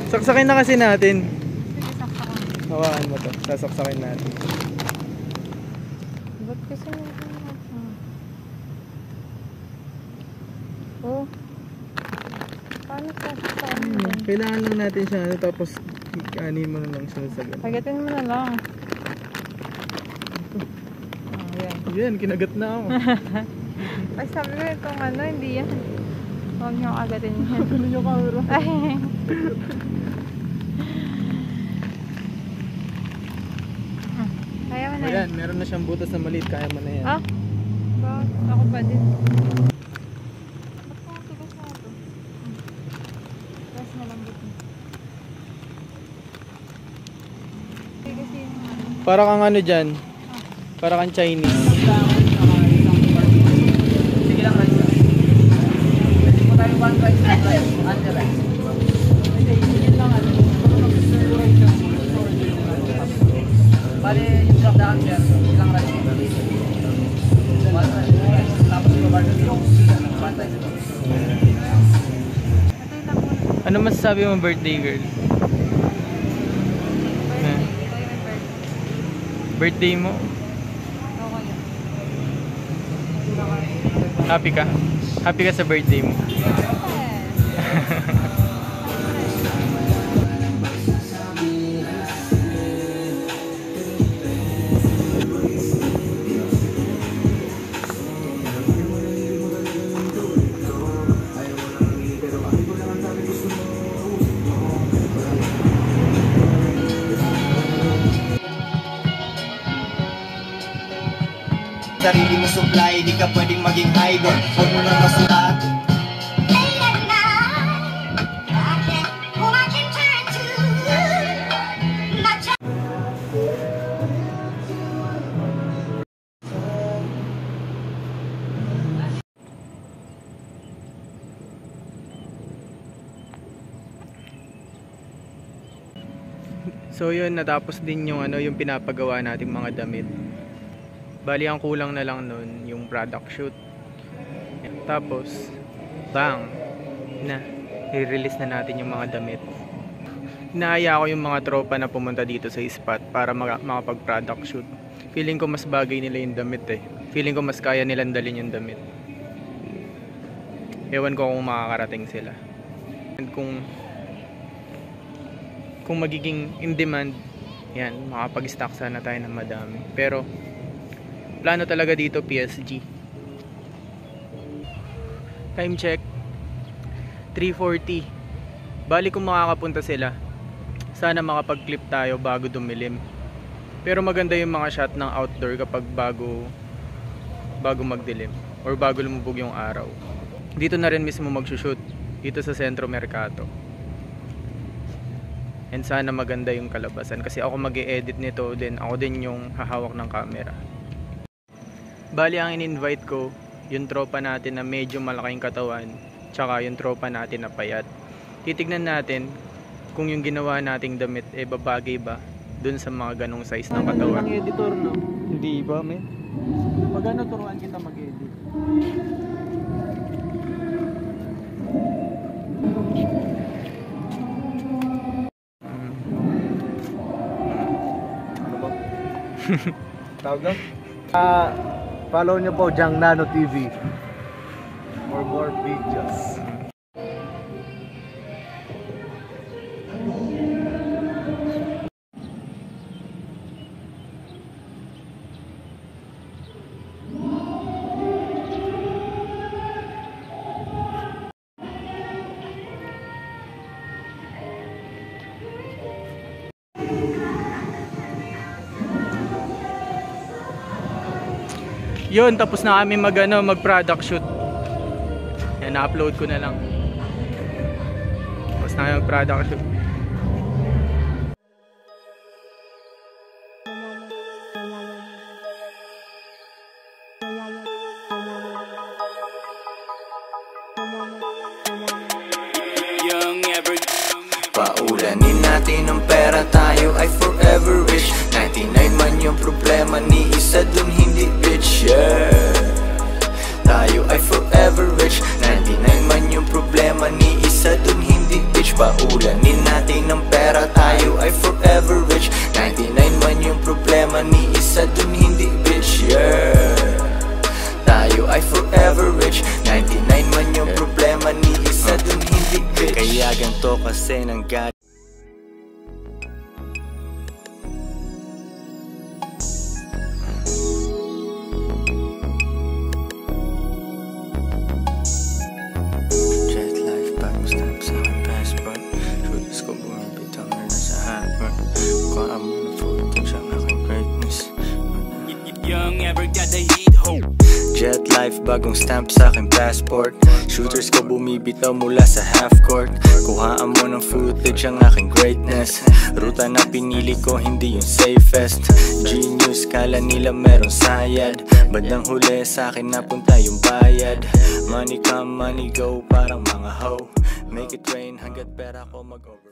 Saksakin na kasi natin. Sige, saksakan. Hawakan mo to. Sasaksakin natin. Ba't kasi oh. Paano sasaksakan mo din? Kailangan lang natin siya tapos ani mo na lang siya sa ganun. Kagatin mo na lang. Yan, kinagat na ako. Ay, sabi ko itong ano, hindi yan. Huwag niyo agatin yan. Ano yung camera? Ay. Kaya mo na yan. Ayan, meron na siyang butas na maliit. Kaya mo na yan. Ah? Bakit? Ako ba din? Tapos malambot mo. Para kang ano dyan? Para kang Chinese. Sige lang, rice. Pwede mo tayo one rice and rice. Under rice. Hindi, yun lang ano. Bali, yung drop na answer. Ilang rice. One rice. Tapos yung barbecue. One rice. Ano masasabi mo birthday girl? Birthday mo? Happy ka? Happy ka sa birthday mo? Sarili mo supply, di ka pwedeng maging idol. Huwag mo lang masulat. So yun, natapos din yung ano, yung pinapagawa nating mga damit. Bali ang kulang na lang nun yung product shoot. Tapos bang na i-release na natin yung mga damit. Inaaya ko yung mga tropa na pumunta dito sa spot para makapag product shoot. Feeling ko mas bagay nila yung damit eh. Feeling ko mas kaya nilang dalhin yung damit. Ewan ko kung makakarating sila. And kung magiging in demand, yan, makapag-stock sana tayo ng madami. Pero plano talaga dito PSG. Time check 3:40. Bali kung makakapunta sila, sana makapag-clip tayo bago dumilim. Pero maganda yung mga shot ng outdoor kapag bago magdilim or bago lumubog yung araw. Dito na rin mismo magsushoot, dito sa Sentro Mercato. And sana maganda yung kalabasan kasi ako mag-e-edit nito, then ako din yung hahawak ng camera. Bali ang in-invite ko, yung tropa natin na medyo malaking katawan, tsaka yung tropa natin na payat. Titignan natin kung yung ginawa nating damit babagay ba dun sa mga ganong size ng katawan. Ang editor, no? Hindi ba, men? Pag ano, turuan kita mag-edit. Ano ba? Tawag lang? Follow nyo po Jang Nano TV for more videos. Yun, tapos na kami mag-product shoot. Yan, na-upload ko na lang. Tapos na kami mag-product shoot. Paulanin natin ang pera, tayo ay forever rich. 99 man yung problema, ni isa dun hindi bitch, yeah. Tayo ay forever rich. 99 man yung problema, ni isa dun hindi bitch. bitch. Paulanin natin ng pera, tayo ay forever rich. 99 man yung problema, ni isa dun hindi bitch. Yeah, tayo ay forever rich. 99 man yung problema, ni isa dun hindi bitch. Kaya ganito kasi nanggaling. Jet life, bagong stamp sa aking passport. Shooters ko bumibitaw na nasa hardware. Kuha mo ng footage ang aking greatness. Young ever got the heat, ho. Jet life, bagong stamp sa aking passport. Shooters ko bumibitaw mula sa half court. Kuhaan mo ng footage ang aking greatness. Ruta na pinili ko, hindi yung safest. Genius, kala nila meron sayad. Bandang huli sa akin napunta yung bayad. Money come, money go, parang mga hoe. Make it rain hanggat pera ko mag-over.